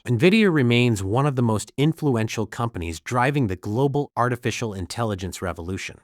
NVIDIA remains one of the most influential companies driving the global artificial intelligence revolution.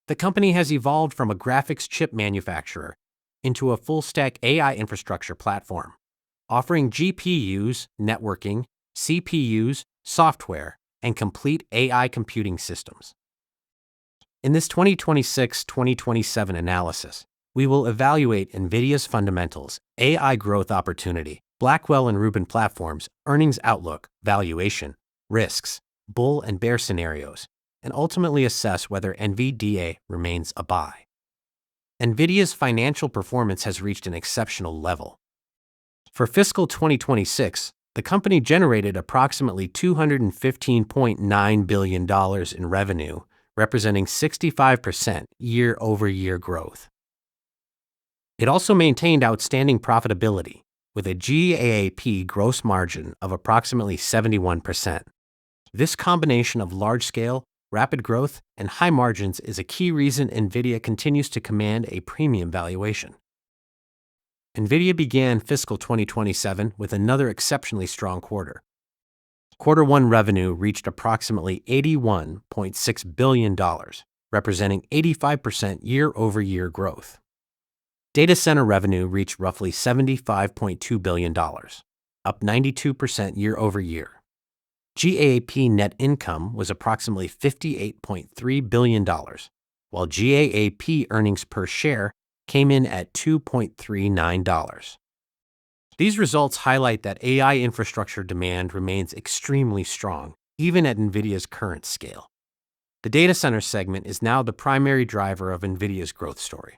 The company has evolved from a graphics chip manufacturer into a full-stack AI infrastructure platform, offering GPUs, networking, CPUs, software, and complete AI computing systems. In this 2026-2027 analysis, we will evaluate NVIDIA's fundamentals, AI growth opportunity, Blackwell and Rubin platforms, earnings outlook, valuation, risks, bull and bear scenarios, and ultimately assess whether NVDA remains a buy. NVIDIA's financial performance has reached an exceptional level. For fiscal 2026, the company generated approximately $215.9 billion in revenue, representing 65% year-over-year growth. It also maintained outstanding profitability, with a GAAP gross margin of approximately 71%. This combination of large-scale, rapid growth, and high margins is a key reason NVIDIA continues to command a premium valuation. NVIDIA began fiscal 2027 with another exceptionally strong quarter. Quarter 1 revenue reached approximately $81.6 billion, representing 85% year-over-year growth. Data center revenue reached roughly $75.2 billion, up 92% year-over-year. GAAP net income was approximately $58.3 billion, while GAAP earnings per share came in at $2.39. These results highlight that AI infrastructure demand remains extremely strong, even at NVIDIA's current scale. The data center segment is now the primary driver of NVIDIA's growth story.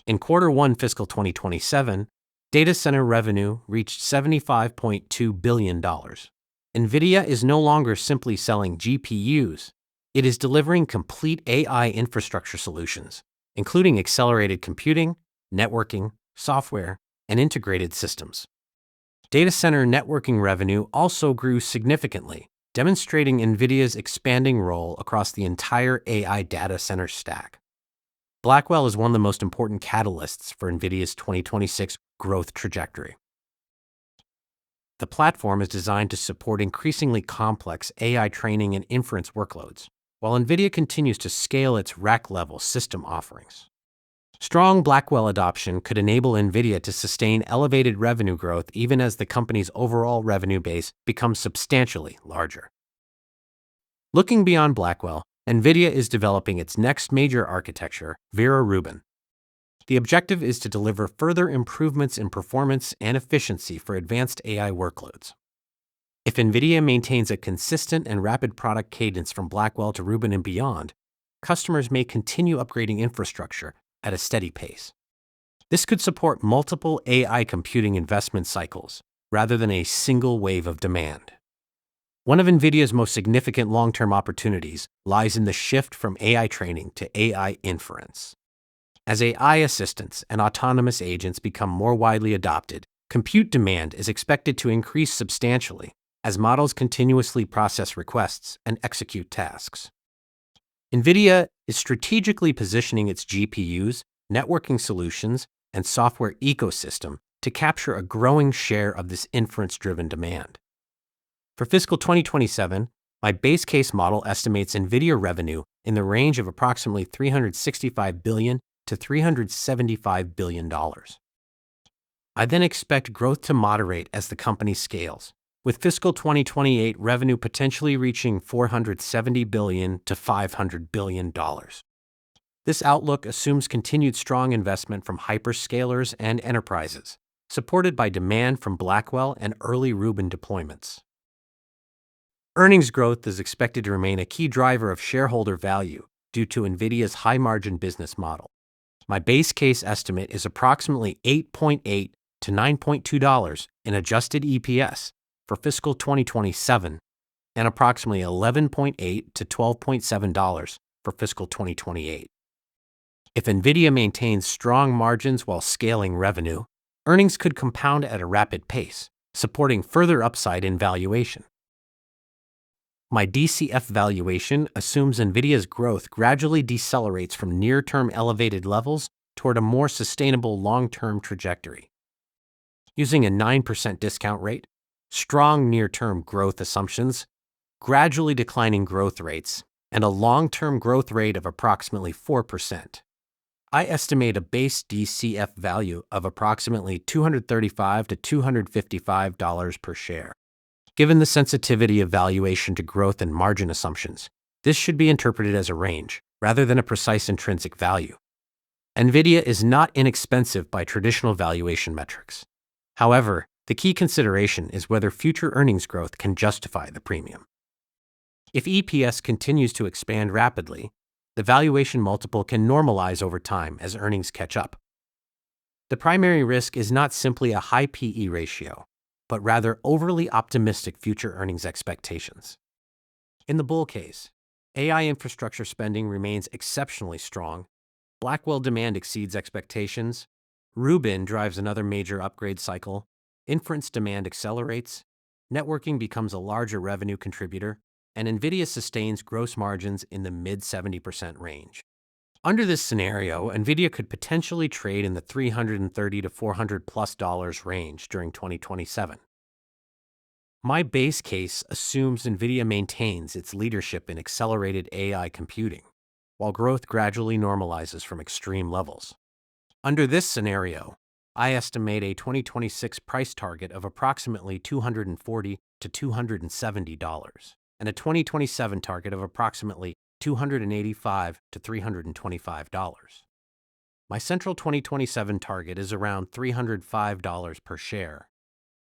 In Quarter 1 fiscal 2027, data center revenue reached $75.2 billion. NVIDIA is no longer simply selling GPUs. It is delivering complete AI infrastructure solutions, including accelerated computing, networking, software, and integrated systems. Data center networking revenue also grew significantly, demonstrating NVIDIA's expanding role across the entire AI data center stack. Blackwell is one of the most important catalysts for NVIDIA's 2026 growth trajectory. The platform is designed to support increasingly complex AI training and inference workloads, while NVIDIA continues to scale its rack-level system offerings. Strong Blackwell adoption could enable NVIDIA to sustain elevated revenue growth even as the company's overall revenue base becomes substantially larger. Looking beyond Blackwell, NVIDIA is developing its next major architecture, Vera Rubin. The objective is to deliver further improvements in performance and efficiency for advanced AI workloads. If NVIDIA maintains a consistent and rapid product cadence from Blackwell to Rubin and beyond, customers may continue upgrading infrastructure at a steady pace. This could support multiple AI computing investment cycles rather than a single wave of demand. One of NVIDIA's most significant long-term opportunities lies in the shift from AI training to AI inference. As AI assistants and autonomous agents become more widely adopted, compute demand is expected to increase substantially as models continuously process requests and execute tasks. NVIDIA is strategically positioning its GPUs, networking solutions, and software ecosystem to capture a growing share of this inference-driven demand. For fiscal 2027, my base case model estimates NVIDIA revenue in the range of approximately $365 billion to $375 billion. I then expect growth to moderate as the company scales, with fiscal 2028 revenue potentially reaching $470 billion to $500 billion. This outlook assumes continued strong investment from hyperscalers and enterprises, supported by demand from Blackwell and early Rubin deployments. Earnings growth is expected to remain a key driver of shareholder value due to NVIDIA's high-margin business model. My base case estimate is approximately $8.8 to $9.2 in adjusted EPS for fiscal 2027 and approximately $11.8 to $12.7 for fiscal 2028. If NVIDIA maintains strong margins while scaling revenue, earnings could compound at a rapid pace, supporting further upside in valuation. My DCF valuation assumes NVIDIA's growth gradually decelerates from near-term elevated levels toward a more sustainable long-term trajectory. Using a 9% discount rate, strong near-term growth assumptions, gradually declining growth rates, and a long-term growth rate of approximately 4%. I estimate a base DCF value of approximately $235 to $255 per share. Given the sensitivity of valuation to growth and margin assumptions, this should be interpreted as a range, rather than a precise intrinsic value. NVIDIA is not inexpensive by traditional valuation metrics. However, the key consideration is whether future earnings growth can justify the premium. If EPS continues to expand rapidly, the valuation multiple can normalize over time as earnings catch up. The primary risk is not simply a high PE ratio, but rather overly optimistic future earnings expectations. In the bull case, AI infrastructure spending remains exceptionally strong, Blackwell demand exceeds expectations, Rubin drives another major upgrade cycle, inference demand accelerates, networking becomes a larger revenue contributor, and NVIDIA sustains gross margins in the mid-70% range. Under this scenario, NVIDIA could potentially trade in the $330 to $400+ range during 2027. My base case assumes NVIDIA maintains its leadership in accelerated AI computing, while growth gradually normalizes from extreme levels. Under this scenario, I estimate a 2026 price target of approximately $240 to $270, and a 2027 target of approximately $285 to $325. My central 2027 target is around $305 per share.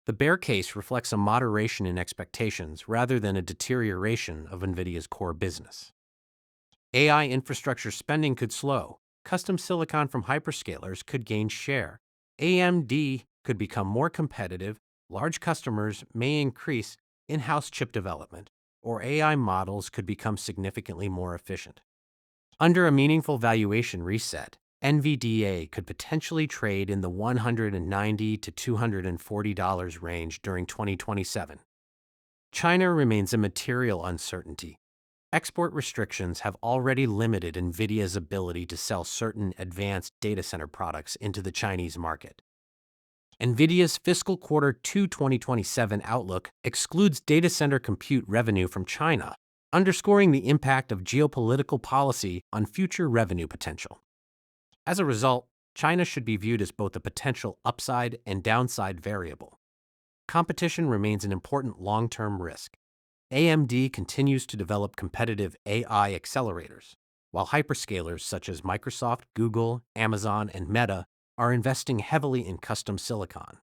The bear case reflects a moderation in expectations rather than a deterioration of NVIDIA's core business. AI infrastructure spending could slow, custom silicon from hyperscalers could gain share, AMD could become more competitive, large customers may increase in-house chip development, or AI models could become significantly more efficient. Under a meaningful valuation reset, NVDA could potentially trade in the $190 to $240 range during 2027. China remains a material uncertainty. Export restrictions have already limited NVIDIA's ability to sell certain advanced data center products into the Chinese market. NVIDIA's fiscal quarter 2 2027 outlook excludes data center compute revenue from China, underscoring the impact of geopolitical policy on future revenue potential. As a result, China should be viewed as both a potential upside and downside variable. Competition remains an important long-term risk. AMD continues to develop competitive AI accelerators, while hyperscalers such as Microsoft, Google, Amazon, and Meta are investing heavily in custom silicon.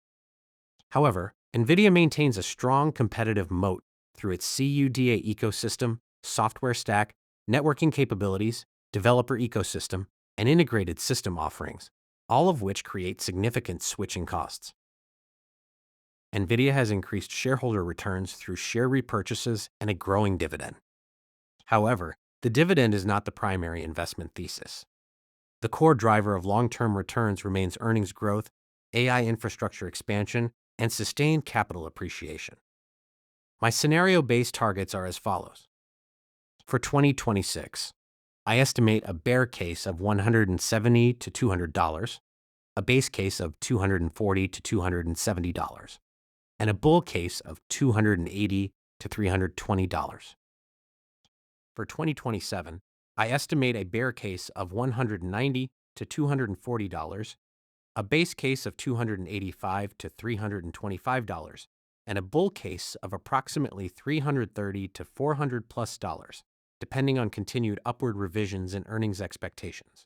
However, NVIDIA maintains a strong competitive moat through its CUDA ecosystem, software stack, networking capabilities, developer ecosystem, and integrated system offerings, all of which create significant switching costs. NVIDIA has increased shareholder returns through share repurchases and a growing dividend. However, the dividend is not the primary investment thesis. The core driver of long-term returns remains earnings growth, AI infrastructure expansion, and sustained capital appreciation. My scenario-based targets are as follows. For 2026, I estimate a bear case of $170 to $200, a base case of $240 to $270, and a bull case of $280 to $320. For 2027, I estimate a bear case of $190 to $240, a base case of $285 to $325, and a bull case of approximately $330 to $400+, depending on continued upward revisions in earnings expectations.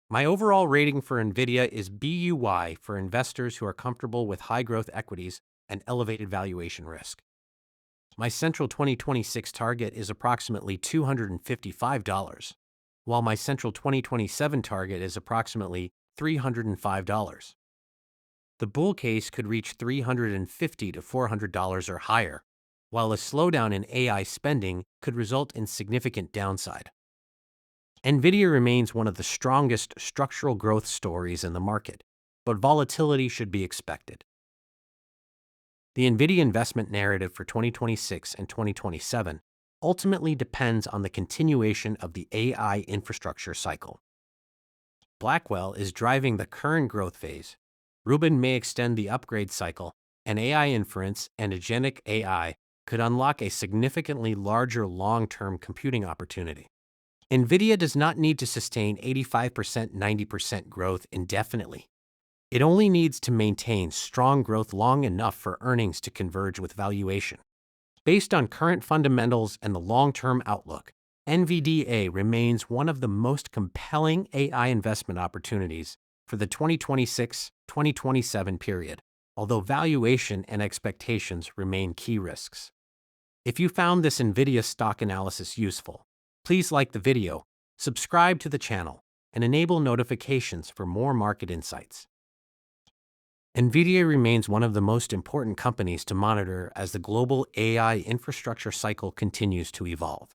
My overall rating for NVIDIA is BUY for investors who are comfortable with high-growth equities and elevated valuation risk. My central 2026 target is approximately $255, while my central 2027 target is approximately $305. The bull case could reach $350 to $400 or higher, while a slowdown in AI spending could result in significant downside. NVIDIA remains one of the strongest structural growth stories in the market, but volatility should be expected. The NVIDIA investment narrative for 2026 and 2027 ultimately depends on the continuation of the AI infrastructure cycle. Blackwell is driving the current growth phase. Rubin may extend the upgrade cycle, and AI inference and agentic AI could unlock a significantly larger long-term computing opportunity. NVIDIA does not need to sustain 85%, 90% growth indefinitely. It only needs to maintain strong growth long enough for earnings to converge with valuation. Based on current fundamentals and the long-term outlook, NVDA remains one of the most compelling AI investment opportunities for the 2026-2027 period, although valuation and expectations remain key risks. If you found this NVIDIA stock analysis useful, please like the video, subscribe to the channel, and enable notifications for more market insights. NVIDIA remains one of the most important companies to monitor as the global AI infrastructure cycle continues to evolve.